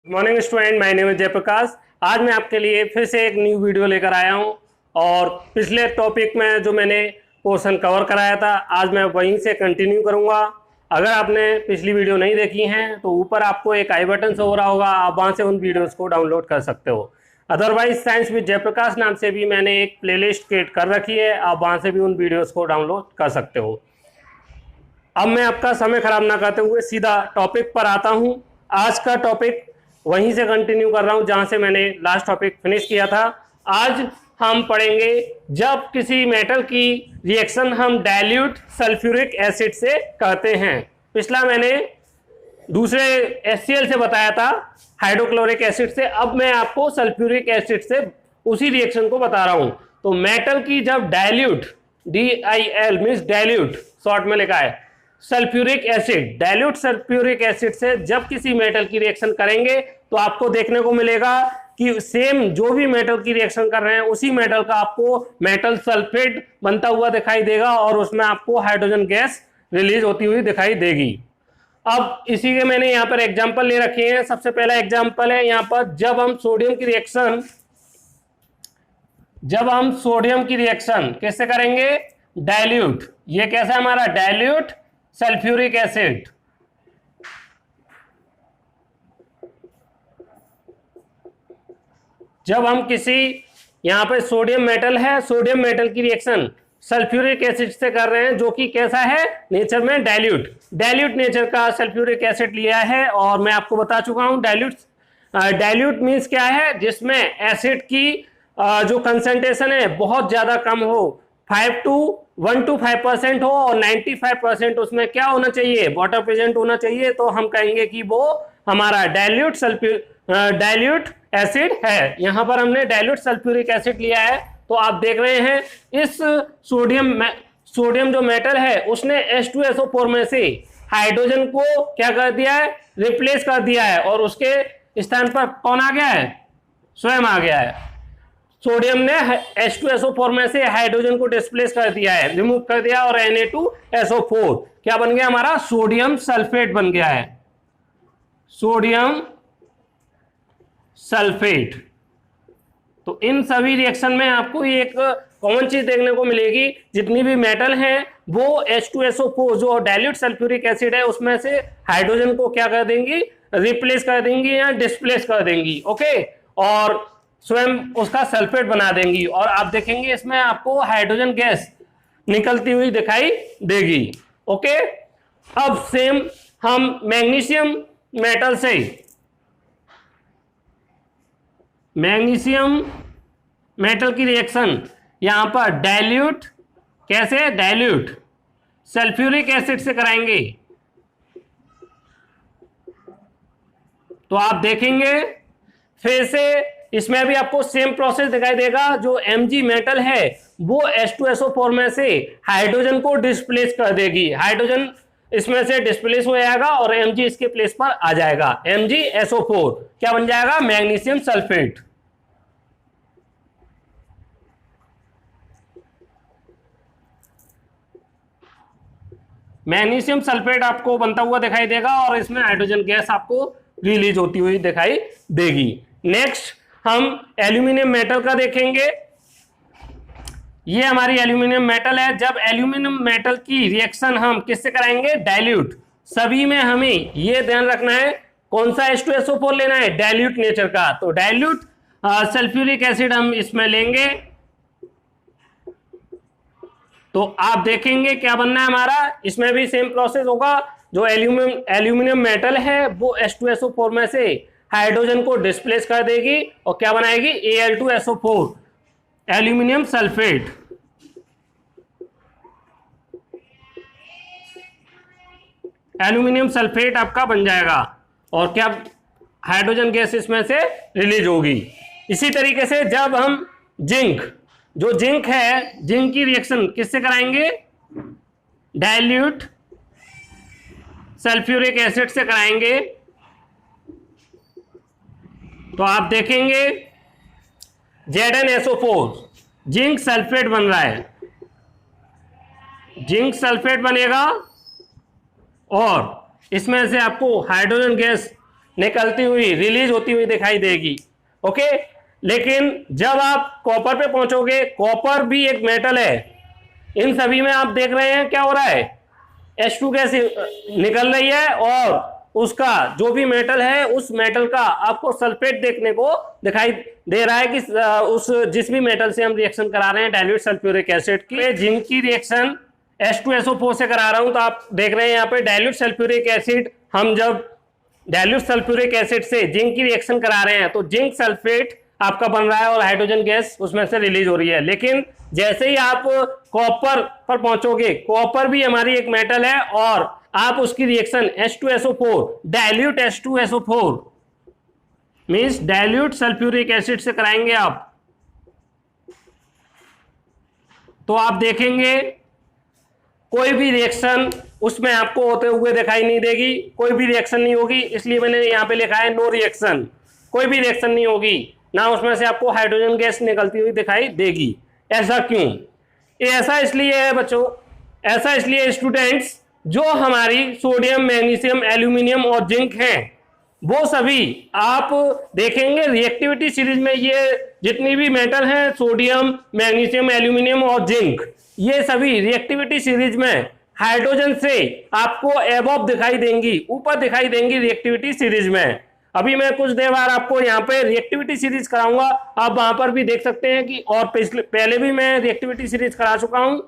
Morning student, my name is Jayaprakash. आज मैं आपके लिए फिर से एक न्यू वीडियो लेकर आया हूं और पिछले टॉपिक में जो मैंने पोर्शन कवर कराया था आज मैं वहीं से कंटिन्यू करूंगा। अगर आपने पिछली वीडियो नहीं देखी है तो ऊपर आपको एक आई बटन शो हो रहा होगा, आप वहां से उन वीडियोस को डाउनलोड कर सकते हो। अदरवाइज साइंस विद जयप्रकाश नाम से भी मैंने एक प्लेलिस्ट क्रिएट कर रखी है, आप वहां से भी उन वीडियोस को डाउनलोड कर सकते हो। अब मैं आपका समय खराब ना करते हुए सीधा टॉपिक पर आता हूं। आज का टॉपिक वहीं से कंटिन्यू कर रहा हूं जहां से मैंने लास्ट टॉपिक फिनिश किया था। आज हम पढ़ेंगे जब किसी मेटल की रिएक्शन हम डाइल्यूट सल्फ्यूरिक एसिड से करते हैं। पिछला मैंने दूसरे HCl से बताया था, हाइड्रोक्लोरिक एसिड से। अब मैं आपको सल्फ्यूरिक एसिड से उसी रिएक्शन को बता रहा हूं। तो मेटल की जब dilute, DIL means dilute short में लिखा है, sulphuric acid, dilute sulphuric acid से जब किसी मेटल की रिएक्शन करेंगे तो आपको देखने को मिलेगा कि सेम जो भी मेटल की रिएक्शन कर रहे हैं उसी मेटल का आपको मेटल सल्फेट बनता हुआ दिखाई देगा और उसमें आपको हाइड्रोजन गैस रिलीज होती हुई दिखाई देगी। अब इसी के मैंने यहाँ पर एग्जांपल ले रखे हैं। सबसे पहला एग्जांपल है यहाँ पर, जब हम सोडियम की रिएक्शन किससे करेंगे, डाइल्यूट। ये कैसा हमारा डाइल्यूट सल्फ्यूरिक एसिड। जब हम किसी यहां पे सोडियम मेटल है, सोडियम मेटल की रिएक्शन सल्फ्यूरिक एसिड से कर रहे हैं जो कि कैसा है नेचर में, डाइल्यूट नेचर का सल्फ्यूरिक एसिड लिया है। और मैं आपको बता चुका हूं डाइल्यूट मींस क्या है, जिसमें एसिड की जो कंसंट्रेशन है बहुत ज्यादा कम हो, 1 to 5% हो और 95% उसमें क्या होना चाहिए, वाटर प्रेजेंट होना चाहिए। तो हम कहेंगे कि वो हमारा डाइल्यूट एसिड है। यहां पर हमने डाइल्यूट सल्फ्यूरिक एसिड लिया है। तो आप देख रहे हैं इस सोडियम जो मेटल है उसने H2SO4 में से हाइड्रोजन को क्या कर दिया है, रिप्लेस कर दिया है और उसके स्थान पर कौन आ गया है, स्वयं आ गया है। सोडियम ने H2SO4 में से हाइड्रोजन को डिस्प्लेस कर दिया है, रिमूव कर दिया और Na2SO4 क्या बन गया हमारा, सोडियम सल्फेट बन गया है, सोडियम सल्फेट। तो इन सभी रिएक्शन में आपको एक कॉमन चीज देखने को मिलेगी, जितनी भी मेटल हैं वो H2SO4 जो डाइल्यूट सल्फ्यूरिक एसिड है उसमें से हाइड्रोजन को क्या कर देंगी, रिप्लेस कर देंगी या डिस्प्लेस कर देंगी। ओके, और स्वयं उसका सल्फेट बना देंगी और आप देखेंगे इसमें आपको हाइड्रोजन गैस निकलती हुई दिखाई देगी। ओके, अब सेम हम मैग्नीशियम मेटल से, मैग्नीशियम मेटल की रिएक्शन यहां पर डाइल्यूट, कैसे, डाइल्यूट सल्फ्यूरिक एसिड से कराएंगे। तो आप देखेंगे फिर से इसमें भी आपको सेम प्रोसेस दिखाई देगा। जो Mg मेटल है वो H2SO4 में से हाइड्रोजन को डिस्प्लेस कर देगी, हाइड्रोजन इसमें से डिस्प्लेस हो जाएगा और Mg इसके प्लेस पर आ जाएगा, MgSO4 क्या बन जाएगा, मैग्नीशियम सल्फेट। मैग्नीशियम सल्फेट आपको बनता हुआ दिखाई देगा और इसमें हाइड्रोजन गैस आपको रिलीज होती हुई दिखाई देगी। नेक्स्ट हम एल्यूमिनियम मेटल का देखेंगे। ये हमारी एल्यूमिनियम मेटल है। जब एल्यूमिनियम मेटल की रिएक्शन हम किससे कराएंगे, डाइल्यूट। सभी में हमें ये ध्यान रखना है कौन सा H2SO4 लेना है, डाइल्यूट नेचर का। तो डाइल्यूट सल्फ्यूरिक एसिड हम इसमें लेंगे। तो आप देखेंगे क्या बनना है हमारा, इसमें भी सेम प्रोसेस होगा। जो एल्यूमिनियम मेटल है वो H2SO4 में से हाइड्रोजन को डिस्प्लेस कर देगी और क्या बनाएगी, Al2SO4 aluminium sulphate. Aluminium sulphate आपका बन जाएगा और क्या, हाइड्रोजन गैस इसमें से रिलीज होगी। इसी तरीके से जब हम जिंक है, जिंक की रिएक्शन किससे कराएंगे, डाइल्यूट सल्फ्यूरिक एसिड से कराएंगे। तो आप देखेंगे ZnSO4 जिंक सल्फेट बन रहा है, जिंक सल्फेट बनेगा और इसमें से आपको हाइड्रोजन गैस निकलती हुई, रिलीज होती हुई दिखाई देगी। ओके, लेकिन जब आप कॉपर पे पहुंचोगे, कॉपर भी एक मेटल है, इन सभी में आप देख रहे हैं क्या हो रहा है, H2 गैस निकल रही है और उसका जो भी मेटल है उस मेटल का आपको सल्फेट देखने को दिखाई दे रहा है कि उस जिस भी मेटल से हम रिएक्शन करा रहे हैं डाइल्यूट सल्फ्यूरिक एसिड की, जिंक की रिएक्शन H2SO4 से करा रहा हूं, तो आप देख रहे हैं यहाँ पे डाइल्यूट सल्फ्यूरिक एसिड, हम जब डाइल्यूट सल्फ्यूरिक एसिड से जिंक की रिएक्शन करा रहे हैं तो जिंक सल्फेट आपका बन रहा है और हाइड्रोजन गैस उसमें से रिलीज हो रही है। लेकिन जैसे ही आप कॉपर पर पहुंचोगे, कॉपर भी हमारी एक मेटल है और आप उसकी reaction H2SO4 dilute H2SO4 means dilute sulphuric acid से कराएंगे आप, तो आप देखेंगे कोई भी रिएक्शन उसमें आपको होते हुए दिखाई नहीं देगी, कोई भी रिएक्शन नहीं होगी। इसलिए मैंने यहाँ पे लिखा है नो रिएक्शन, कोई भी रिएक्शन नहीं होगी, ना उसमें से आपको हाइड्रोजन गैस निकलती हुई दिखाई देगी। ऐसा क्यों? ये ऐसा इसलिए है बच्चों, ऐसा इसलिए स्टूडेंट्स, जो हमारी सोडियम, मैग्नीशियम, एल्यूमिनियम और जिंक हैं वो सभी आप देखेंगे रिएक्टिविटी सीरीज में, ये जितनी भी मेटल हैं सोडियम, मैग्नीशियम, एल्यूमिनियम और जिंक, ये सभी रिएक्टिविटी सीरीज में हाइड्रोजन से आपको एबव दिखाई देंगी, ऊपर दिखाई देंगी रिएक्टिविटी सीरीज में। अभी मैं कुछ देर बाद आपको यहाँ पे रिएक्टिविटी सीरीज कराऊंगा, आप वहां पर भी देख सकते हैं कि और पहले भी मैं रिएक्टिविटी सीरीज करा चुका हूं,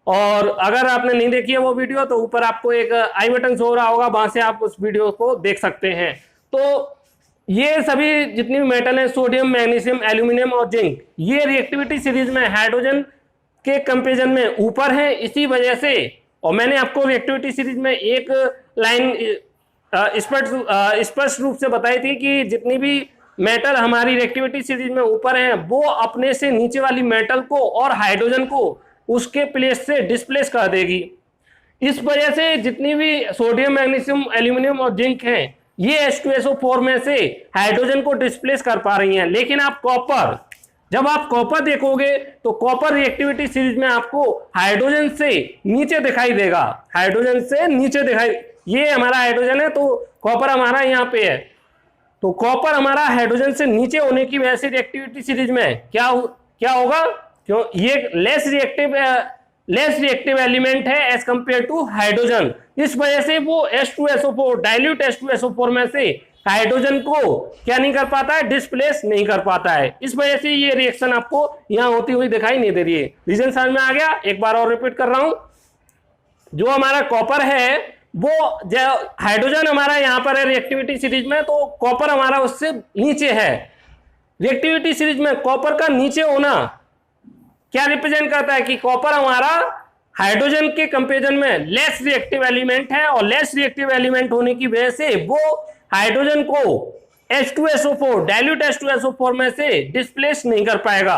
और अगर आपने नहीं देखी है वो वीडियो तो ऊपर आपको एक आई बटन शो हो रहा होगा, वहां से आप उस वीडियो को देख सकते हैं। तो ये सभी जितनी भी मेटल है सोडियम, मैग्नीशियम, एल्यूमिनियम और जिंक, ये रिएक्टिविटी सीरीज में हाइड्रोजन के कंपेरिजन में ऊपर है, इसी वजह से। और मैंने आपको रिएक्टिविटी सीरीज में एक लाइन स्पष्ट रूप से बताई थी कि जितनी भी मेटल हमारी रिएक्टिविटी सीरीज में ऊपर है वो अपने से नीचे वाली मेटल को और हाइड्रोजन को उसके प्लेस से डिस्प्लेस कर देगी। इस वजह से जितनी भी सोडियम, मैग्नीशियम, एल्यूमिनियम और जिंक हैं ये H2SO4 में से हाइड्रोजन को डिस्प्लेस कर पा रही हैं। लेकिन आप कॉपर, जब आप कॉपर देखोगे तो कॉपर रिएक्टिविटी सीरीज में आपको हाइड्रोजन से नीचे दिखाई देगा, हाइड्रोजन से नीचे दिखाई, ये हमारा हाइड्रोजन है तो कॉपर हमारा यहाँ पे है, तो कॉपर हमारा हाइड्रोजन से नीचे होने की वजह से रिएक्टिविटी सीरीज में क्या होगा, क्यों ये लेस रिएक्टिव एलिमेंट है एज कंपेयर टू हाइड्रोजन, इस वजह से वो H2SO4 डाइल्यूट H2SO4 में से हाइड्रोजन को क्या नहीं कर पाता है, डिस्प्लेस नहीं कर पाता है। इस वजह से ये रिएक्शन आपको यहाँ होती हुई दिखाई नहीं दे रही है। रीजन समझ में आ गया? एक बार और रिपीट कर रहा हूं, जो हमारा कॉपर है वो हाइड्रोजन हमारा यहाँ पर है रिएक्टिविटी सीरीज में, तो कॉपर हमारा उससे नीचे है। रिएक्टिविटी सीरीज में कॉपर का नीचे होना क्या रिप्रेजेंट करता है कि कॉपर हमारा हाइड्रोजन के कंपेरिजन में लेस रिएक्टिव एलिमेंट है, और लेस रिएक्टिव एलिमेंट होने की वजह से वो हाइड्रोजन को H2SO4 डाइल्यूट H2SO4 में से डिस्प्लेस नहीं कर पाएगा।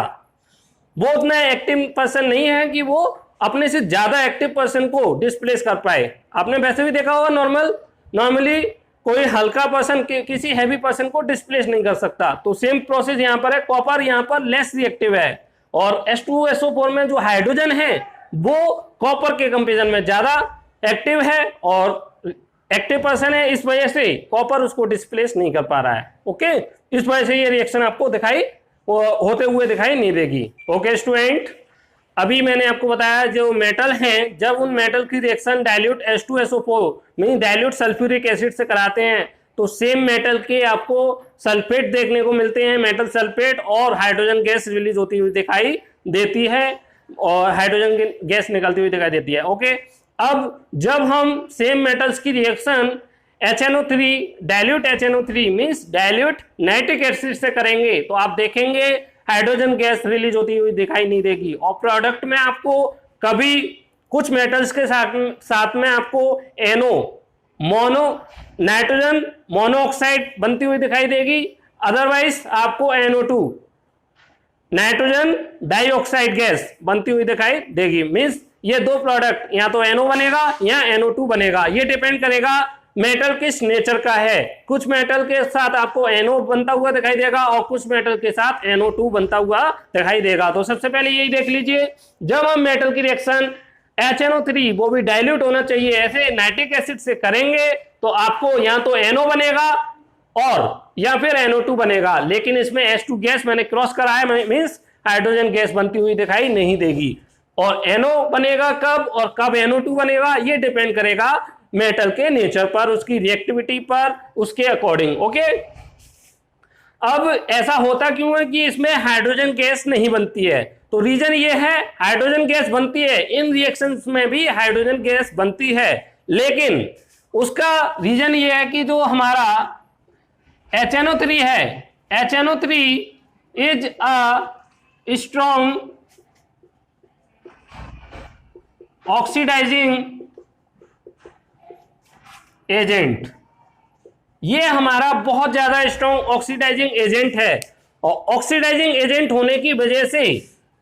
वो उतना एक्टिव पर्सन नहीं है कि वो अपने से ज्यादा एक्टिव पर्सन को डिस्प्लेस कर पाए। आपने वैसे भी देखा होगा नॉर्मली कोई हल्का पर्सन किसी हैवी पर्सन को डिस्प्लेस नहीं कर सकता, तो सेम प्रोसेस यहाँ पर है। कॉपर यहाँ पर लेस रिएक्टिव है और H2SO4 में जो हाइड्रोजन है वो कॉपर के कंपेरिजन में ज्यादा एक्टिव है और एक्टिव पर्सन है, इस वजह से कॉपर उसको डिस्प्लेस नहीं कर पा रहा है। ओके, इस वजह से ये रिएक्शन आपको होते हुए दिखाई नहीं देगी। ओके स्टूडेंट, अभी मैंने आपको बताया जो मेटल हैं, जब उन मेटल की reaction dilute H2SO4 mean dilute sulphuric acid से कराते हैं तो सेम मेटल के आपको सल्फेट देखने को मिलते हैं, मेटल सल्फेट, और हाइड्रोजन गैस रिलीज होती हुई दिखाई देती है और हाइड्रोजन गैस निकलती हुई दिखाई देती है। ओके, अब जब हम सेम मेटल्स की reaction HNO3 dilute HNO3 means dilute nitric acid से करेंगे तो आप देखेंगे हाइड्रोजन गैस रिलीज होती हुई दिखाई नहीं देगी, और प्रोडक्ट में आपको कभी कुछ मेटल्स के साथ में आपको नाइट्रोजन मोनोऑक्साइड बनती हुई दिखाई देगी, अदरवाइज आपको NO2 नाइट्रोजन डाइऑक्साइड गैस बनती हुई दिखाई देगी। मींस ये दो प्रोडक्ट या तो NO बनेगा या NO2 बनेगा, ये डिपेंड करेगा मेटल किस नेचर का है। कुछ मेटल के साथ आपको NO बनता हुआ दिखाई देगा और कुछ मेटल के साथ NO2 बनता हुआ दिखाई देगा। तो सबसे पहले यही देख लीजिए, जब हम मेटल की रिएक्शन HNO3 वो भी डाइल्यूट होना चाहिए ऐसे नाइट्रिक एसिड से करेंगे तो आपको या तो NO बनेगा और या फिर NO2 बनेगा, लेकिन इसमें H2 गैस मैंने क्रॉस कराया, मीन्स हाइड्रोजन गैस बनती हुई दिखाई नहीं देगी। और NO बनेगा कब और कब NO2 बनेगा, ये डिपेंड करेगा मेटल के नेचर पर, उसकी रिएक्टिविटी पर, उसके अकॉर्डिंग। ओके, अब ऐसा होता क्यों है कि इसमें हाइड्रोजन गैस नहीं बनती है? तो रीजन ये है, हाइड्रोजन गैस बनती है, इन रिएक्शंस में भी हाइड्रोजन गैस बनती है, लेकिन उसका रीजन ये है कि जो हमारा HNO3 है, HNO3 is a strong oxidising agent. ये हमारा बहुत ज्यादा स्ट्रॉन्ग ऑक्सीडाइजिंग एजेंट है, और ऑक्सीडाइजिंग एजेंट होने की वजह से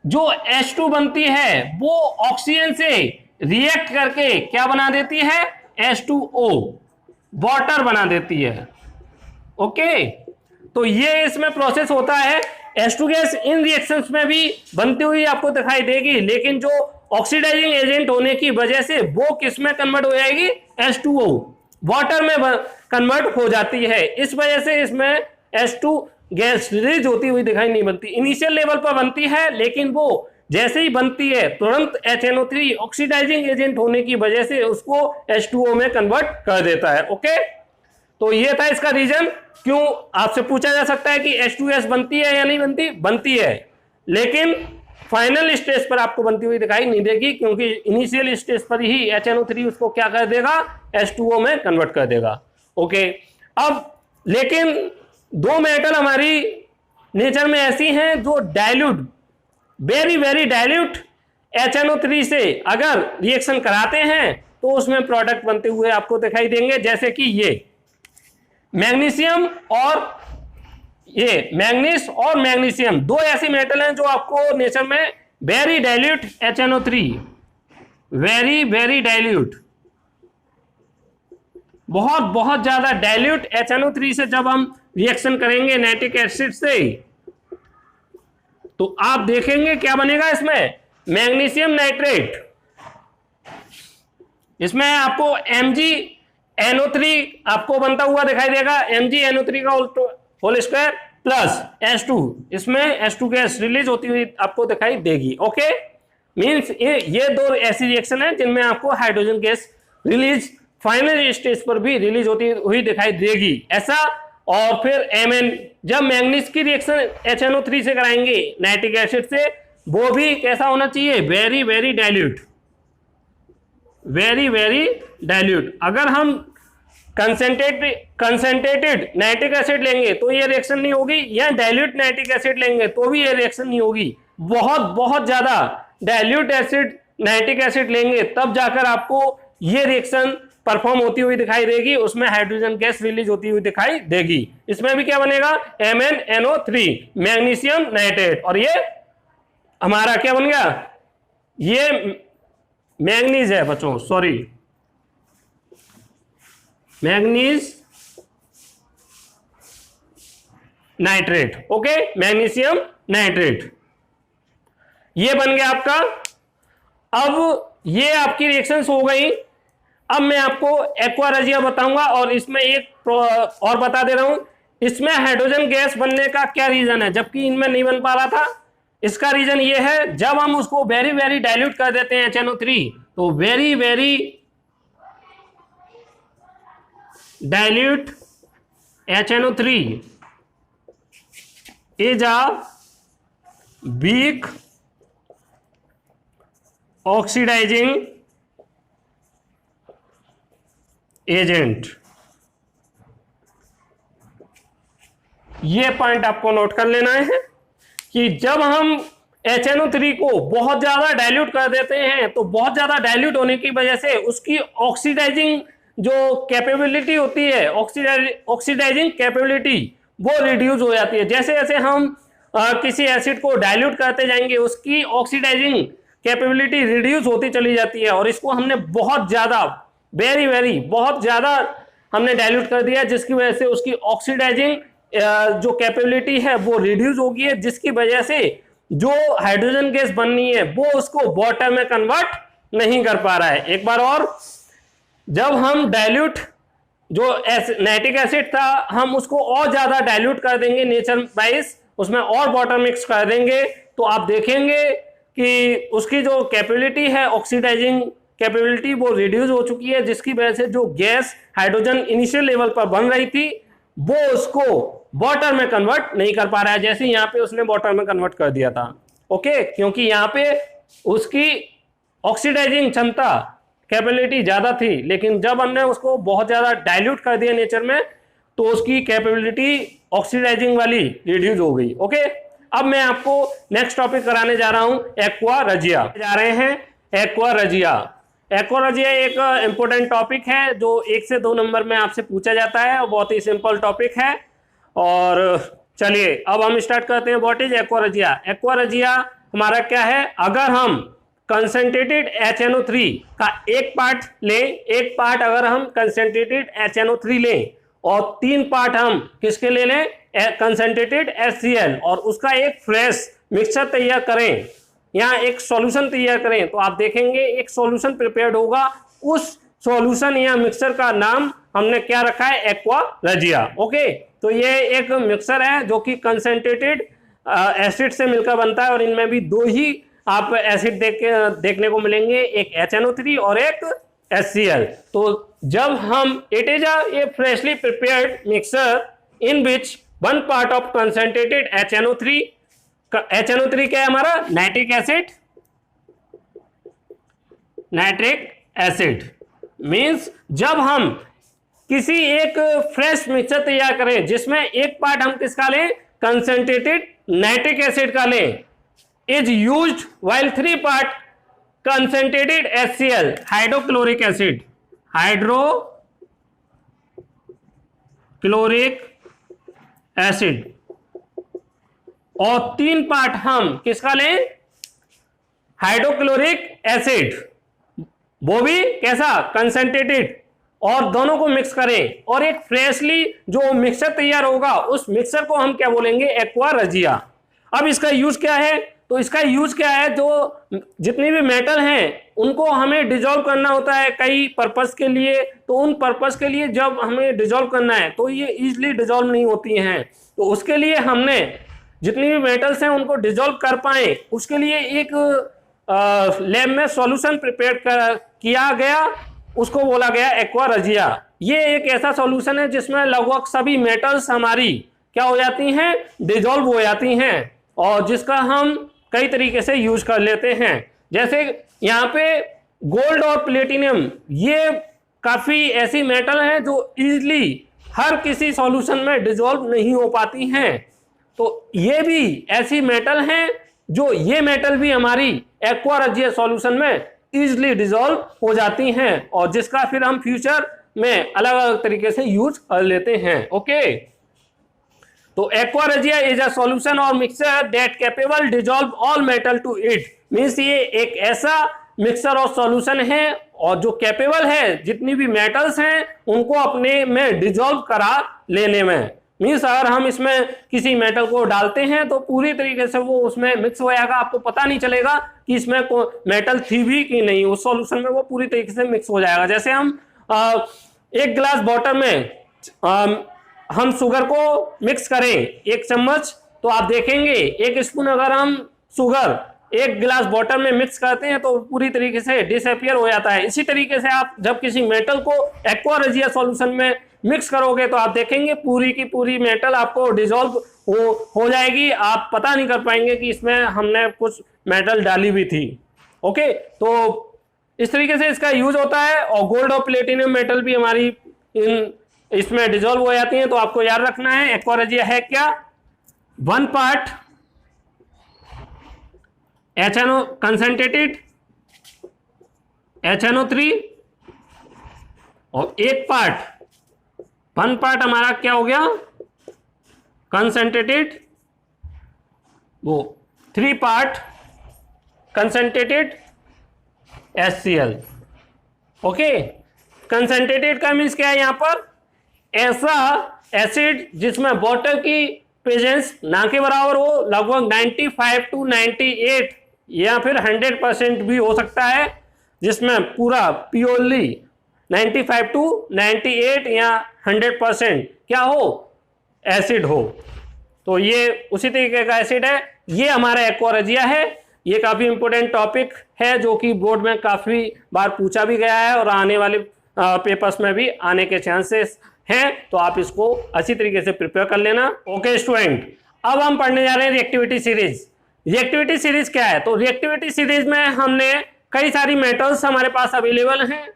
जो H2 बनती है वो ऑक्सीजन से रिएक्ट करके क्या बना देती है? H2O, वाटर बना देती है। ओके, तो ये इसमें प्रोसेस होता है। H2 गैस इन रिएक्शंस में भी बनती हुई आपको दिखाई देगी, लेकिन जो ऑक्सीडाइजिंग एजेंट होने की वजह से वो किस में कन्वर्ट हो जाएगी? H2O, वाटर में कन्वर्ट हो जाती है। इस वजह से इसमें H2 गैस रिलीज होती हुई दिखाई नहीं बनती, इनिशियल लेवल पर बनती है, लेकिन वो जैसे ही बनती है तुरंत HNO3 ऑक्सीडाइजिंग एजेंट होने की वजह से उसको H2O में कन्वर्ट कर देता है। ओके, तो ये था इसका रीजन। क्यों आपसे पूछा जा सकता है कि H2 गैस बनती है या नहीं बनती? बनती है, लेकिन फाइनल स्टेज पर आपको बनती हुई दिखाई नहीं देगी, क्योंकि इनिशियल स्टेज पर ही HNO3 उसको क्या कर देगा? H2O में कन्वर्ट कर देगा। ओके, अब लेकिन दो मेटल हमारी नेचर में ऐसी हैं जो dilute, very very dilute HNO3 से अगर रिएक्शन कराते हैं तो उसमें प्रोडक्ट बनते हुए आपको दिखाई देंगे, जैसे कि ये मैग्नीशियम और ये मैग्नीस और मैग्नीशियम, दो ऐसी मेटल हैं जो आपको नेचर में very dilute HNO3, very very dilute, बहुत बहुत ज्यादा डाइल्यूट HNO3 से जब हम रिएक्शन करेंगे नाइट्रिक एसिड से, तो आप देखेंगे क्या बनेगा इसमें? Magnesium nitrate. इसमें आपको MgNO3 आपको बनता हुआ दिखाई देगा, MgNO3 का होल स्क्वायर प्लस H2, इसमें H2 गैस रिलीज होती हुई आपको दिखाई देगी। ओके, मींस ये दो ऐसी रिएक्शन है जिनमें आपको hydrogen gas release final stage पर भी रिलीज होती हुई दिखाई देगी, ऐसा। और फिर Mn, जब मैग्नीज की रिएक्शन HNO3 से कराएंगे नाइट्रिक एसिड से, वो भी कैसा होना चाहिए? Very very dilute, very very dilute. अगर हम कंसेंट्रेटेड नाइट्रिक एसिड लेंगे तो ये रिएक्शन नहीं होगी, या डाइल्यूट नाइट्रिक एसिड लेंगे तो भी ये रिएक्शन नहीं होगी। बहुत बहुत ज्यादा डाइल्यूट एसिड नाइट्रिक एसिड लेंगे तब जाकर आपको ये रिएक्शन परफॉर्म होती हुई दिखाई देगी, उसमें हाइड्रोजन गैस रिलीज होती हुई दिखाई देगी। इसमें भी क्या बनेगा? MnNO3, magnesium nitrate. और ये हमारा क्या बन गया? ये मैग्नीज है बच्चों, sorry, manganese nitrate. Okay, magnesium nitrate ये बन गया आपका। अब ये आपकी रिएक्शंस हो गई। अब मैं आपको एक्वा रेजिया बताऊंगा, और इसमें एक और बता दे रहा हूं, इसमें हाइड्रोजन गैस बनने का क्या रीजन है जबकि इनमें नहीं बन पा रहा था। इसका रीजन ये है, जब हम उसको वेरी वेरी डाइल्यूट कर देते हैं HNO3, तो very very dilute HNO3 is a weak oxidising agent. ये पॉइंट आपको नोट कर लेना है कि जब हम HNO3 को बहुत ज्यादा डाइल्यूट कर देते हैं, तो बहुत ज्यादा डाइल्यूट होने की वजह से उसकी ऑक्सीडाइजिंग जो कैपेबिलिटी होती है, ऑक्सीडाइजिंग कैपेबिलिटी, वो रिड्यूस हो जाती है। जैसे जैसे हम किसी एसिड को डाइल्यूट करते जाएंगे उसकी ऑक्सीडाइजिंग कैपेबिलिटी रिड्यूस होती चली जाती है, और इसको हमने बहुत ज्यादा वेरी वेरी बहुत ज्यादा हमने डाइल्यूट कर दिया, जिसकी वजह से उसकी ऑक्सीडाइजिंग जो कैपेबिलिटी है वो रिड्यूस हो गई है, जिसकी वजह से जो हाइड्रोजन गैस बननी है वो उसको वाटर में कन्वर्ट नहीं कर पा रहा है। एक बार और, जब हम डाइल्यूट जो नाइट्रिक एसिड था हम उसको और ज्यादा डाइल्यूट कर देंगे नेचर वाइज, उसमें और वाटर मिक्स कर देंगे, तो आप देखेंगे कि उसकी जो कैपेबिलिटी है ऑक्सीडाइजिंग कैपेबिलिटी वो रिड्यूस हो चुकी है, जिसकी वजह से जो गैस हाइड्रोजन इनिशियल लेवल पर बन रही थी वो उसको वाटर में कन्वर्ट नहीं कर पा रहा है, जैसे यहाँ पे उसने वाटर में कन्वर्ट कर दिया था। ओके, क्योंकि यहाँ पे उसकी ऑक्सीडाइजिंग क्षमता कैपेबिलिटी ज्यादा थी, लेकिन जब हमने उसको बहुत ज्यादा डाइल्यूट कर दिया नेचर में तो उसकी कैपेबिलिटी ऑक्सीडाइजिंग वाली रिड्यूस हो गई। ओके, अब मैं आपको नेक्स्ट टॉपिक कराने जा रहा हूं एक्वा रजिया। जा रहे हैं एक्वा रजिया। एक्वा रजिया एक इंपॉर्टेंट टॉपिक है जो 1 से 2 नंबर में आपसे पूछा जाता है और बहुत ही सिंपल टॉपिक है। और चलिए अब हम स्टार्ट करते हैं। What is aqua Razia? Aqua Razia हमारा क्या है? अगर हम कंसंट्रेटेड HNO3 का एक पार्ट लें, एक पार्ट अगर हम कंसंट्रेटेड HNO3 लें और 3 पार्ट हम किसके ले लें? कंसंट्रेटेड HCl, और उसका एक फ्रेश मिक्सचर तैयार करें, यहाँ एक सॉल्यूशन तैयार करें, तो आप देखेंगे एक सॉल्यूशन प्रिपेयर्ड होगा। उस सॉल्यूशन या मिक्सचर का नाम हमने क्या रखा है? एक्वा रजिया। ओके, तो ये एक मिक्सचर है जो कि कंसंट्रेटेड एसिड से मिलकर बनता है, और इनमें भी 2 ही आप एसिड देखने को मिलेंगे, एक HNO3 और एक HCl। तो जब हम it is a freshly prepared mixture in which 1 part of concentrated HNO3, HNO3 क्या है हमारा? Nitric acid. Nitric acid means जब हम किसी एक फ्रेश मिक्सचर तैयार करें जिसमें एक पार्ट हम किसका लें? कंसंट्रेटेड नाइट्रिक एसिड का लें, is used while 3 part concentrated HCl hydrochloric acid, hydrochloric acid, और 3 पार्ट हम किसका लें? हाइड्रोक्लोरिक एसिड, वो भी कैसा? कंसंट्रेटेड, और दोनों को मिक्स करें और एक फ्रेशली जो मिक्सचर तैयार होगा उस मिक्सचर को हम क्या बोलेंगे? एक्वा रजिया। अब इसका यूज क्या है? तो इसका यूज क्या है? जो जितनी भी मेटल हैं उनको हमें डिजोल्व करना होता है कई पर्पस के लिए, तो उन पर्पस के लिए जब हमें डिजोल्व करना है तो ये इजीली डिजोल्व नहीं होती हैं, तो उसके लिए हमने जितनी भी मेटल्स हैं उनको डिजोल्व कर पाए उसके लिए एक लैब में सॉल्यूशन प्रिपेयर किया गया, उसको बोला गया एक्वा रजिया। ये एक ऐसा सॉल्यूशन है जिसमें लगभग सभी मेटल्स हमारी क्या हो जाती हैं? डिजोल्व हो जाती हैं, और जिसका हम कई तरीके से यूज कर लेते हैं। जैसे यहाँ पे गोल्ड और प्लेटिनियम, ये काफी ऐसी मेटल हैं जो इजीली हर किसी सॉल्यूशन में डिजोल्व नहीं हो पाती हैं, तो ये भी ऐसी मेटल हैं जो ये मेटल भी हमारी एक्वा रजिया सॉल्यूशन में इजीली डिजोल्व हो जाती हैं, और जिसका फिर हम फ्यूचर में अलग अलग तरीके से यूज कर लेते हैं। ओके, तो aqua regia is a solution और mixture that capable dissolve all metal to it. Means ये एक ऐसा मिक्सचर और सॉल्यूशन है और जो कैपेबल है जितनी भी मेटल्स हैं उनको अपने में डिजोल्व करा लेने में। मींस अगर हम इसमें किसी मेटल को डालते हैं तो पूरी तरीके से वो उसमें मिक्स हो जाएगा, आपको पता नहीं चलेगा कि इसमें मेटल थी भी कि नहीं, उस सॉल्यूशन में वो पूरी तरीके से मिक्स हो जाएगा। जैसे हम एक गिलास वाटर में हम शुगर को मिक्स करें 1 चम्मच, तो आप देखेंगे 1 स्पून अगर हम शुगर 1 गिलास वाटर में मिक्स करते हैं तो पूरी तरीके से डिसअपियर हो जाता है। इसी तरीके से आप जब किसी मेटल को एक्वा रजिया सॉल्यूशन में मिक्स करोगे तो आप देखेंगे पूरी की पूरी मेटल आपको डिसॉल्व हो जाएगी, आप पता नहीं कर पाएंगे कि इसमें हमने कुछ मेटल डाली भी थी। ओके, तो इस तरीके से इसका यूज होता है, और गोल्ड और प्लेटिनियम मेटल भी हमारी इसमें डिसॉल्व हो जाती हैं। तो आपको याद रखना है एक्वा रजिया है क्या? 1 पार्ट HNO कंसंट्रेटेड HNO3 और 1 पार्ट हमारा क्या हो गया? कंसंट्रेटेड, वो 3 part concentrated HCl। Okay, concentrated का मीन्स क्या है? यहाँ पर ऐसा एसिड जिसमें वाटर की प्रेजेंस ना के बराबर हो, लगभग 95 to 98 या फिर 100% भी हो सकता है, जिसमें पूरा प्योरली 95 to 98 या 100% क्या हो, एसिड हो। तो ये उसी तरीके का एसिड है। ये हमारा एक्वारेजिया है। ये काफ़ी इंपॉर्टेंट टॉपिक है जो कि बोर्ड में काफ़ी बार पूछा भी गया है और आने वाले पेपर्स में भी आने के चांसेस हैं, तो आप इसको अच्छी तरीके से प्रिपेयर कर लेना। ओके स्टूडेंट, अब हम पढ़ने जा रहे हैं रिएक्टिविटी सीरीज। रिएक्टिविटी सीरीज क्या है? तो रिएक्टिविटी सीरीज में हमने कई सारी मेटल्स हमारे पास अवेलेबल हैं,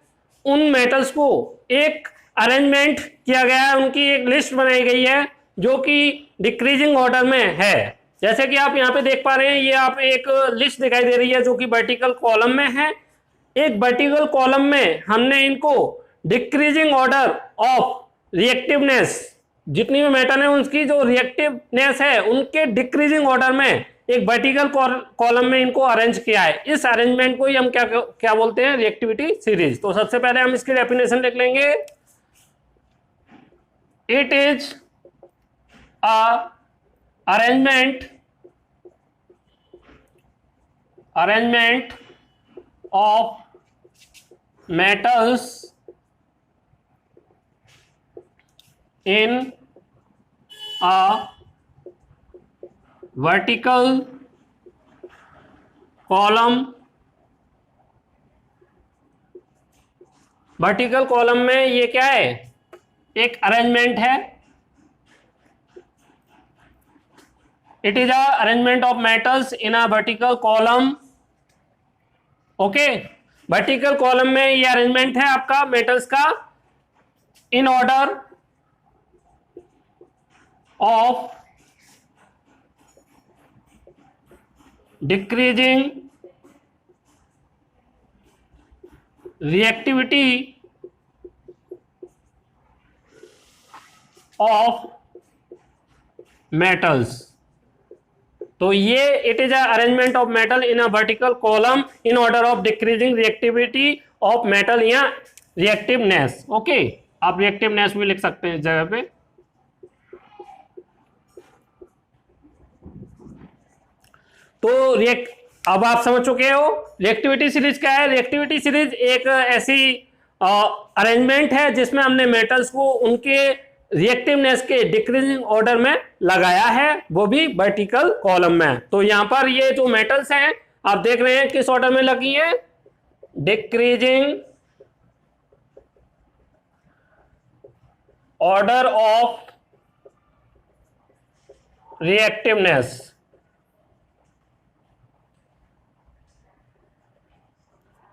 उन मेटल्स को एक अरेंजमेंट किया गया है, उनकी एक लिस्ट बनाई गई है जो कि डिक्रीजिंग ऑर्डर में है। जैसे कि आप यहाँ पे देख पा रहे हैं, ये आप एक लिस्ट दिखाई दे रही है जो कि वर्टिकल कॉलम में है। एक वर्टिकल कॉलम में हमने इनको डिक्रीजिंग ऑर्डर ऑफ रिएक्टिवनेस, जितनी भी मेटल है उनकी जो रिएक्टिवनेस है उनके डिक्रीजिंग ऑर्डर में एक वर्टिकल कॉलम में इनको अरेंज किया है। इस अरेंजमेंट को ही हम क्या बोलते हैं, रिएक्टिविटी सीरीज। तो सबसे पहले हम इसकी डेफिनेशन लिख लेंगे। It is a arrangement of metals in a vertical column। Vertical column में ये क्या है, एक अरेंजमेंट है। It is a arrangement of metals in a vertical column। Okay, vertical column में ये अरेंजमेंट है आपका मेटल्स का in order of decreasing reactivity of metals. तो ये it is arrangement of metal in a vertical column in order of decreasing reactivity of metal या रिएक्टिवनेस। Okay, आप रिएक्टिवनेस भी लिख सकते हैं इस जगह पे। तो अब आप समझ चुके हो रिएक्टिविटी सीरीज क्या है। रिएक्टिविटी सीरीज एक ऐसी अरेंजमेंट है जिसमें हमने मेटल्स को उनके रिएक्टिवनेस के डिक्रीजिंग ऑर्डर में लगाया है, वो भी वर्टिकल कॉलम में। तो यहां पर ये जो मेटल्स हैं आप देख रहे हैं किस ऑर्डर में लगी है, डिक्रीजिंग ऑर्डर ऑफ रिएक्टिवनेस।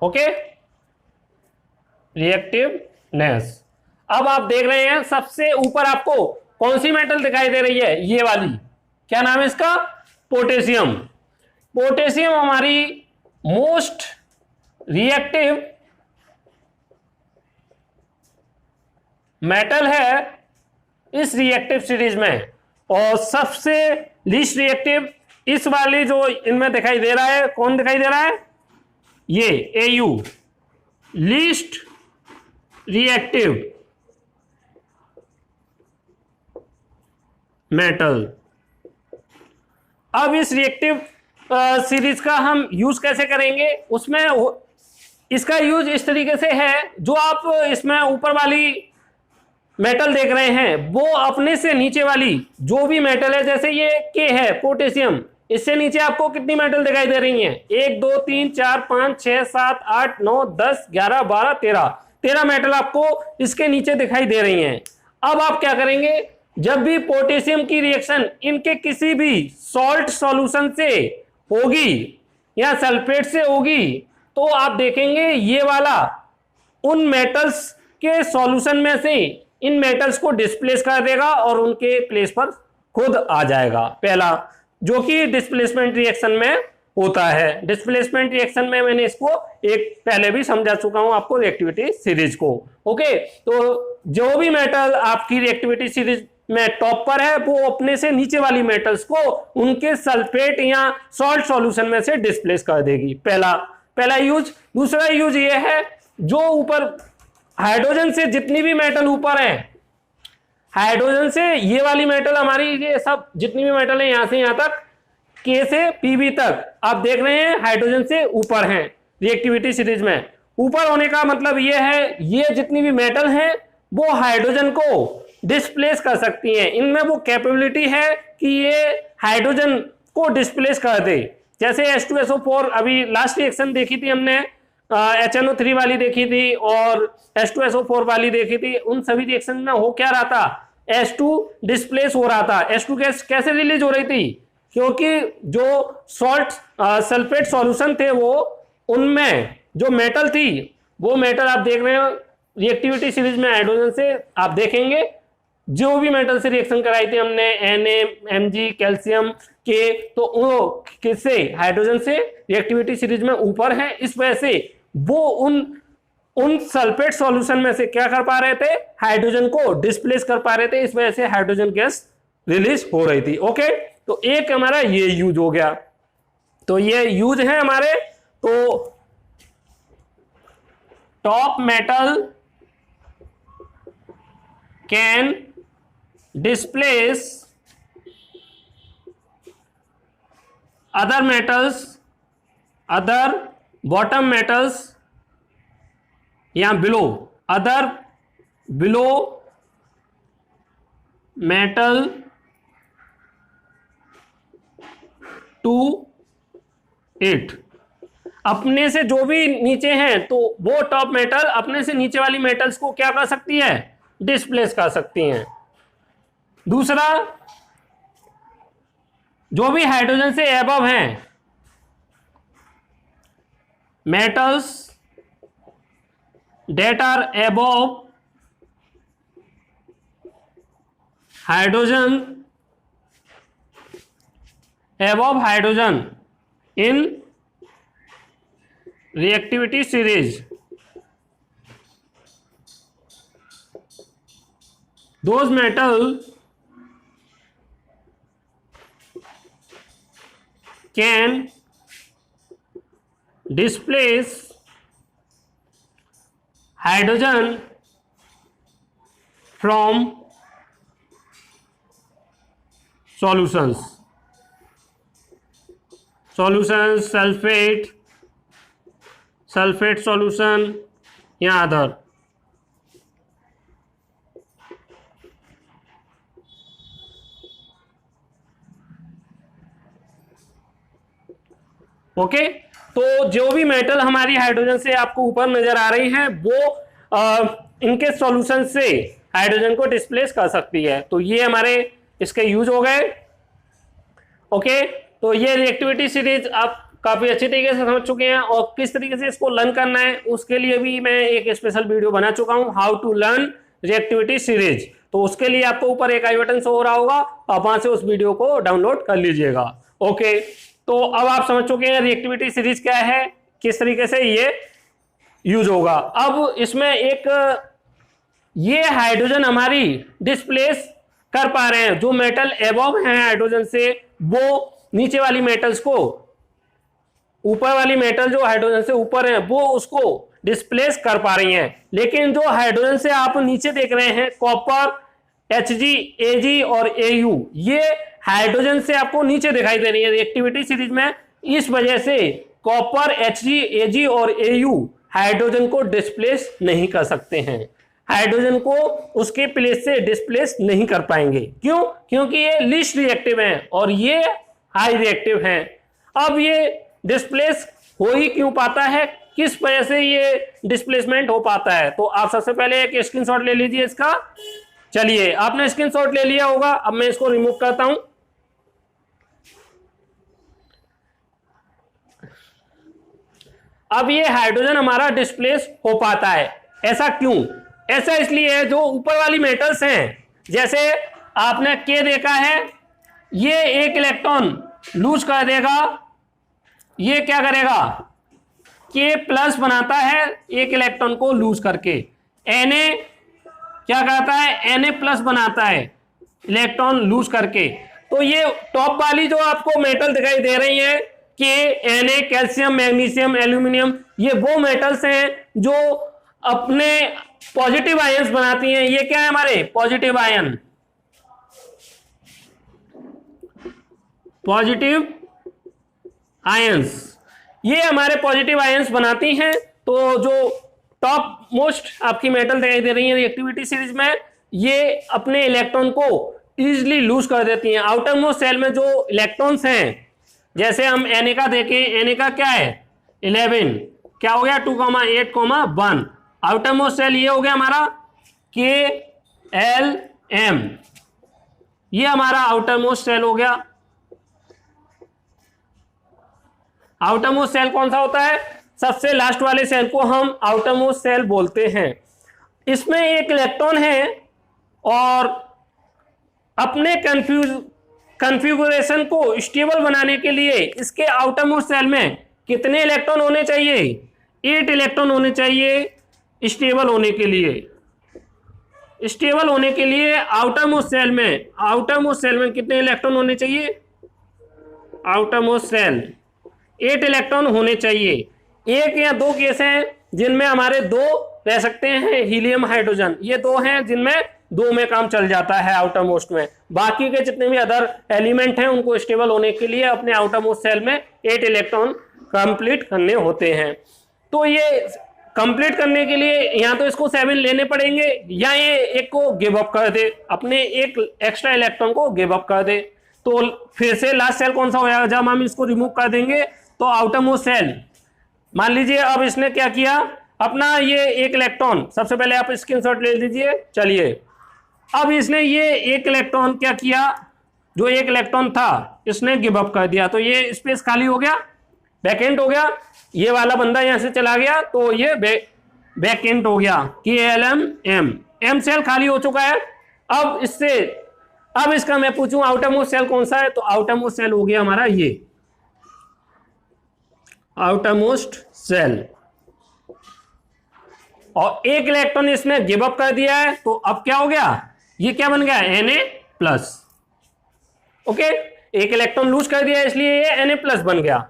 ओके, रिएक्टिवनेस। अब आप देख रहे हैं सबसे ऊपर आपको कौन सी मेटल दिखाई दे रही है, ये वाली, क्या नाम है इसका, पोटेशियम। पोटेशियम हमारी मोस्ट रिएक्टिव मेटल है इस रिएक्टिव सीरीज में, और सबसे लीस्ट रिएक्टिव इस वाली जो इनमें दिखाई दे रहा है, कौन दिखाई दे रहा है, ये AU, लीस्ट रिएक्टिव मेटल। अब इस रिएक्टिव सीरीज का हम यूज कैसे करेंगे, उसमें इसका यूज इस तरीके से है, जो आप इसमें ऊपर वाली मेटल देख रहे हैं वो अपने से नीचे वाली जो भी मेटल है, जैसे ये K है पोटेशियम, इससे नीचे आपको कितनी मेटल दिखाई दे रही हैं, 1 2 3 4 5 6 7 8 9 10 11 12 13 मेटल आपको इसके नीचे दिखाई दे रही हैं। अब आप क्या करेंगे, जब भी पोटेशियम की रिएक्शन इनके किसी भी सॉल्ट सॉल्यूशन से होगी या सल्फेट से होगी, तो आप देखेंगे ये वाला उन मेटल्स के सॉल्यूशन में से इन मेटल्स को डिस्प्लेस कर देगा और उनके प्लेस पर खुद आ जाएगा। पहला जो कि डिस्प्लेसमेंट रिएक्शन में होता है। डिस्प्लेसमेंट रिएक्शन में मैंने इसको एक पहले भी समझा चुका हूं आपको रिएक्टिविटी सीरीज को। ओके, तो जो भी मेटल आपकी रिएक्टिविटी सीरीज में टॉप पर है वो अपने से नीचे वाली मेटल्स को उनके सल्फेट या सॉल्ट सॉल्यूशन में से डिस्प्लेस कर देगी। पहला यूज। दूसरा यूज ये है, जो ऊपर हाइड्रोजन से जितनी भी मेटल ऊपर है, हाइड्रोजन से ये वाली मेटल हमारी, ये सब जितनी भी मेटल है यहां से यहां तक, K से Pb तक आप देख रहे हैं हाइड्रोजन से ऊपर हैं रिएक्टिविटी सीरीज में, ऊपर होने का मतलब ये है, ये जितनी भी मेटल हैं वो हाइड्रोजन को डिस्प्लेस कर सकती हैं, इनमें वो कैपेबिलिटी है कि ये हाइड्रोजन को डिस्प्लेस कर दे। जैसे H2SO4, अभी लास्ट रिएक्शन देखी थी हमने, HNO3 वाली देखी थी और H2SO4 वाली देखी थी, उन सभी रिएक्शन में हो क्या रहा था, H2 डिस्प्लेस हो रहा था। H2 गैस कैसे रिलीज हो रही थी, क्योंकि जो सॉल्ट सल्फेट सॉल्यूशन थे वो, उनमें जो मेटल थी वो मेटल आप देख रहे हो रिएक्टिविटी सीरीज में हाइड्रोजन से, आप देखेंगे जो भी मेटल से रिएक्शन कराई थी हमने Na, Mg, कैल्शियम के, तो वो किससे, हाइड्रोजन से रिएक्टिविटी सीरीज में ऊपर है। इस वजह से वो उन सल्फेट सॉल्यूशन में से क्या कर पा रहे थे, हाइड्रोजन को डिस्प्लेस कर पा रहे थे, इस वजह से हाइड्रोजन गैस रिलीज हो रही थी। ओके, तो एक हमारा ये यूज हो गया, तो ये यूज है हमारे। तो top metal can displace other metals, other bottom metals या below, other below metal to it। अपने से जो भी नीचे हैं तो वो टॉप मेटल अपने से नीचे वाली मेटल्स को क्या कर सकती है, डिस्प्लेस कर सकती हैं। दूसरा, जो भी हाइड्रोजन से एबव हैं, metals that are above hydrogen, in reactivity series, those metals can displace hydrogen from solutions, sulfate solution या अदर। ओके, तो जो भी मेटल हमारी हाइड्रोजन से आपको ऊपर नजर आ रही हैं वो इनके सॉल्यूशन से हाइड्रोजन को डिस्प्लेस कर सकती है। तो ये हमारे इसके यूज हो गए। ओके, तो ये रिएक्टिविटी सीरीज आप काफी अच्छी तरीके से समझ चुके हैं, और किस तरीके से इसको लर्न करना है उसके लिए भी मैं एक स्पेशल वीडियो बना चुका हूं, how to learn reactivity series. तो उसके लिए आपको ऊपर एक आई बटन शो हो रहा होगा, आप वहां से उस वीडियो को डाउनलोड कर लीजिएगा। ओके, तो अब आप समझ चुके हैं रिएक्टिविटी सीरीज क्या है, किस तरीके से ये यूज होगा। अब इसमें एक ये हाइड्रोजन हमारी डिस्प्लेस कर पा रहे हैं, जो मेटल एबव हैं हाइड्रोजन से वो नीचे वाली मेटल्स को, ऊपर वाली मेटल जो हाइड्रोजन से ऊपर है वो उसको डिस्प्लेस कर पा रही हैं। लेकिन जो हाइड्रोजन से आप नीचे देख रहे हैं, कॉपर, Hg, Ag और Au, ये हाइड्रोजन से आपको नीचे दिखाई दे रही है रिएक्टिविटी सीरीज में। इस वजह से कॉपर, Hg, Ag और Au हाइड्रोजन को डिस्प्लेस नहीं कर सकते हैं, हाइड्रोजन को उसके प्लेस से डिस्प्लेस नहीं कर पाएंगे। क्यों? क्योंकि ये लीस्ट रिएक्टिव हैं और ये हाई रिएक्टिव हैं। अब ये डिस्प्लेस हो ही क्यों पाता है, किस वजह से ये डिस्प्लेसमेंट हो पाता है, तो आप सबसे पहले एक स्क्रीनशॉट ले लीजिए इसका। चलिए, आपने स्क्रीनशॉट ले लिया होगा, अब मैं इसको रिमूव करता हूं। अब ये हाइड्रोजन हमारा डिस्प्लेस हो पाता है, ऐसा क्यों? ऐसा इसलिए है, जो ऊपर वाली मेटल्स हैं, जैसे आपने के देखा है, ये एक इलेक्ट्रॉन लूज कर देगा, ये क्या करेगा, के प्लस बनाता है एक इलेक्ट्रॉन को लूज करके, Na क्या करता है, Na प्लस बनाता है इलेक्ट्रॉन लूज करके। तो ये टॉप वाली जो आपको मेटल दिखाई दे रही है, के, Na, कैल्शियम, मैग्नीशियम, एल्यूमिनियम, ये वो मेटल्स हैं जो अपने पॉजिटिव आयंस बनाती हैं। ये क्या है हमारे पॉजिटिव आयन, पॉजिटिव आयंस, ये हमारे पॉजिटिव आयंस बनाती हैं तो जो टॉप मोस्ट आपकी मेटल दिखाई दे रही है रिएक्टिविटी सीरीज में, ये अपने इलेक्ट्रॉन को इजिली लूज कर देती हैं। आउटर मोस्ट सेल में जो इलेक्ट्रॉन्स हैं, जैसे हम Na का देखें, Na का क्या है 11, क्या हो गया 2,8,1। आउटर मोस्ट सेल ये हो गया हमारा KLM, ये हमारा आउटर मोस्ट सेल हो गया। आउटर मोस्ट सेल कौन सा होता है? सबसे लास्ट वाले सेल को हम आउटर मोस्ट सेल बोलते हैं। इसमें एक इलेक्ट्रॉन है और अपने कन्फिगुरेशन को स्टेबल बनाने के लिए इसके आउटर मोस्ट सेल में कितने इलेक्ट्रॉन होने चाहिए? 8 इलेक्ट्रॉन होने चाहिए स्टेबल होने के लिए। स्टेबल होने के लिए आउटर मोस्ट सेल में कितने इलेक्ट्रॉन होने चाहिए? आउटर मोस्ट सेल 8 इलेक्ट्रॉन होने चाहिए। एक या दो केस हैं जिनमें हमारे 2 रह सकते हैं, हीलियम हाइड्रोजन, ये 2 हैं जिनमें 2 में काम चल जाता है आउटर मोस्ट में। बाकी के जितने भी अदर एलिमेंट हैं उनको स्टेबल होने के लिए अपने आउटर मोस्ट सेल में 8 इलेक्ट्रॉन कंप्लीट करने होते हैं। तो ये कंप्लीट करने के लिए या तो इसको 7 लेने पड़ेंगे या ये एक को गिव अप कर दे, अपने एक एक्स्ट्रा इलेक्ट्रॉन को गिव अप कर दे। तो फिर से लास्ट सेल कौन सा हो जाएगा? जब हम इसको रिमूव कर देंगे तो आउटर मोस्ट सेल, मान लीजिए अब इसने क्या किया, अपना ये एक इलेक्ट्रॉन, सबसे पहले आप स्क्रीनशॉट ले लीजिए। चलिए, अब इसने ये एक इलेक्ट्रॉन क्या किया, जो एक इलेक्ट्रॉन था इसने गिव अप कर दिया, तो ये स्पेस खाली हो गया, वैकेंट हो गया। ये वाला बंदा यहां से चला गया तो ये वैकेंट हो गया, KLM M सेल खाली हो चुका है। अब इसका मैं पूछूं आउटर मोस्ट सेल कौन सा है, तो आउटर मोस्ट सेल हो गया हमारा ये आउटर मोस्ट सेल, और एक इलेक्ट्रॉन इसने गिव अप कर दिया है। तो अब क्या हो गया, ये क्या बन गया Na+। ओके, एक इलेक्ट्रॉन लूज कर दिया इसलिए ये Na+ बन गया।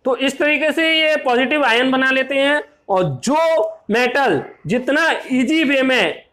तो इस तरीके से ये पॉजिटिव आयन बना लेते हैं, और जो मेटल जितना इजी वे में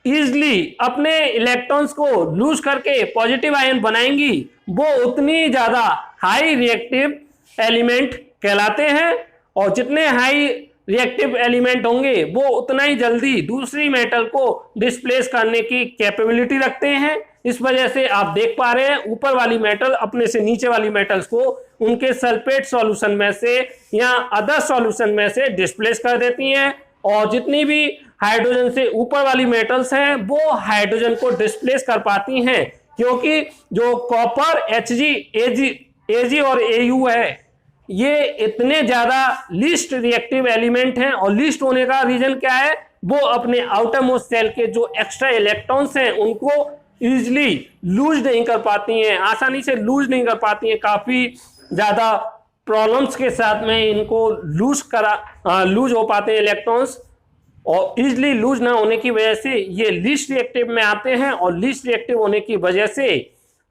इजली अपने इलेक्ट्रॉन्स को लूज करके पॉजिटिव आयन बनाएंगी, वो उतनी ज्यादा हाई रिएक्टिव एलिमेंट कहलाते हैं। और जितने हाई रिएक्टिव एलिमेंट होंगे वो उतना ही जल्दी दूसरी मेटल को डिस्प्लेस करने की कैपेबिलिटी रखते हैं। इस वजह से आप देख पा रहे हैं ऊपर वाली मेटल अपने से नीचे वाली मेटल्स को उनके सल्फेट सॉल्यूशन में से या अदर सॉल्यूशन में से डिस्प्लेस कर देती हैं, और जितनी भी हाइड्रोजन से ऊपर वाली मेटल्स हैं वो हाइड्रोजन को डिस्प्लेस कर पाती हैं, क्योंकि जो कॉपर, Hg, Ag और Au है, ये इतने ज्यादा लीस्ट रिएक्टिव एलिमेंट हैं। और लीस्ट होने का रीजन क्या है, वो अपने आउटर मोस्ट सेल के जो एक्स्ट्रा इलेक्ट्रॉन्स हैं उनको इजिली लूज नहीं कर पाती हैं, आसानी से लूज नहीं कर पाती हैं। काफी ज्यादा प्रॉब्लम्स के साथ में इनको लूज हो पाते हैं इलेक्ट्रॉन्स, और इजिली लूज ना होने की वजह से ये लीस्ट रिएक्टिव में आते हैं। और लीस्ट रिएक्टिव होने की वजह से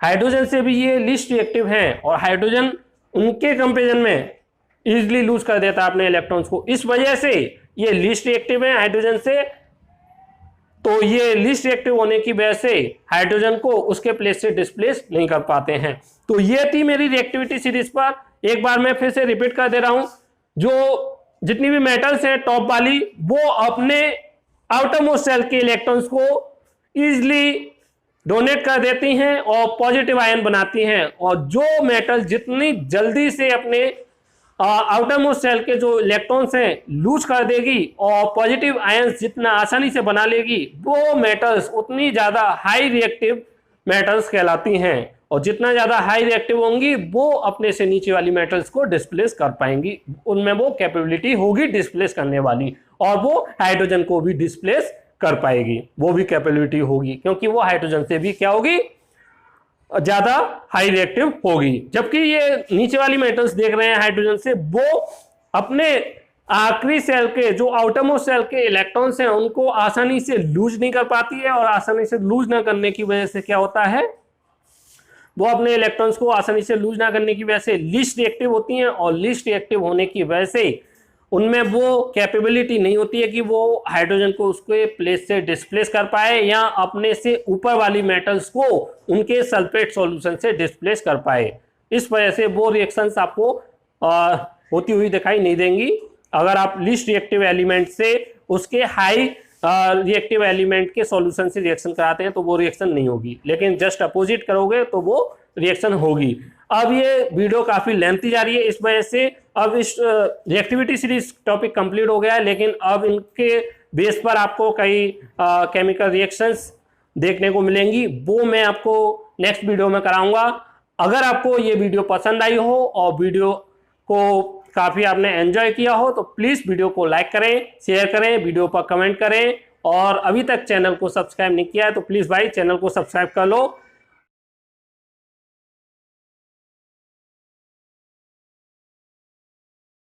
हाइड्रोजन से भी ये लीस्ट रिएक्टिव हैं, और हाइड्रोजन उनके कंपेरिजन में इजिली लूज कर देता है अपने इलेक्ट्रॉन्स को। इस वजह से ये लीस्ट रिएक्टिव है हाइड्रोजन से। तो ये लीस्ट रिएक्टिव होने की वजह से हाइड्रोजन को उसके प्लेस से डिस्प्लेस नहीं कर पाते हैं। तो ये थी मेरी रिएक्टिविटी सीरीज पर। एक बार मैं फिर से रिपीट कर दे रहा हूं, जो जितनी भी मेटल्स हैं टॉप वाली, वो अपने आउटर मोस्ट सेल के इलेक्ट्रॉन्स को इजिली डोनेट कर देती हैं और पॉजिटिव आयन बनाती हैं। और जो मेटल जितनी जल्दी से अपने आउटर मोस्ट सेल के जो इलेक्ट्रॉन्स हैं लूज कर देगी और पॉजिटिव आयंस जितना आसानी से बना लेगी, वो मेटल्स उतनी ज़्यादा हाई रिएक्टिव मेटल्स कहलाती हैं। और जितना ज़्यादा हाई रिएक्टिव होंगी वो अपने से नीचे वाली मेटल्स को डिस्प्लेस कर पाएंगी, उनमें वो कैपेबिलिटी होगी डिस्प्लेस करने वाली, और वो हाइड्रोजन को भी डिस्प्लेस कर पाएगी, वो भी कैपेबिलिटी होगी, क्योंकि वो हाइड्रोजन से भी क्या होगी, ज्यादा हाई रिएक्टिव होगी। जबकि ये नीचे वाली मेटल्स देख रहे हैं हाइड्रोजन से, वो अपने आखिरी सेल के जो आउटर मोस्ट सेल के इलेक्ट्रॉन्स हैं उनको आसानी से लूज नहीं कर पाती है, और आसानी से लूज ना करने की वजह से क्या होता है, वो अपने इलेक्ट्रॉन्स को आसानी से लूज ना करने की वजह से लीस्ट रिएक्टिव होती हैं। और लीस्ट रिएक्टिव होने की वजह से उनमें वो कैपेबिलिटी नहीं होती है कि वो हाइड्रोजन को उसके प्लेस से डिस्प्लेस कर पाए या अपने से ऊपर वाली मेटल्स को उनके सल्फेट सॉल्यूशन से डिस्प्लेस कर पाए। इस वजह से वो रिएक्शंस आपको होती हुई दिखाई नहीं देंगी। अगर आप लीस्ट रिएक्टिव एलिमेंट से उसके हाई रिएक्टिव एलिमेंट के सॉल्यूशन से रिएक्शन कराते हैं तो वो रिएक्शन नहीं होगी, लेकिन जस्ट अपोजिट करोगे तो वो रिएक्शन होगी। अब ये वीडियो काफ़ी लेंथी जा रही है, इस वजह से अब इस रिएक्टिविटी सीरीज टॉपिक कंप्लीट हो गया है, लेकिन अब इनके बेस पर आपको कई केमिकल रिएक्शंस देखने को मिलेंगी, वो मैं आपको नेक्स्ट वीडियो में कराऊंगा। अगर आपको ये वीडियो पसंद आई हो और वीडियो को काफ़ी आपने एंजॉय किया हो तो प्लीज़ वीडियो को लाइक करें, शेयर करें, वीडियो पर कमेंट करें, और अभी तक चैनल को सब्सक्राइब नहीं किया है तो प्लीज़ भाई चैनल को सब्सक्राइब कर लो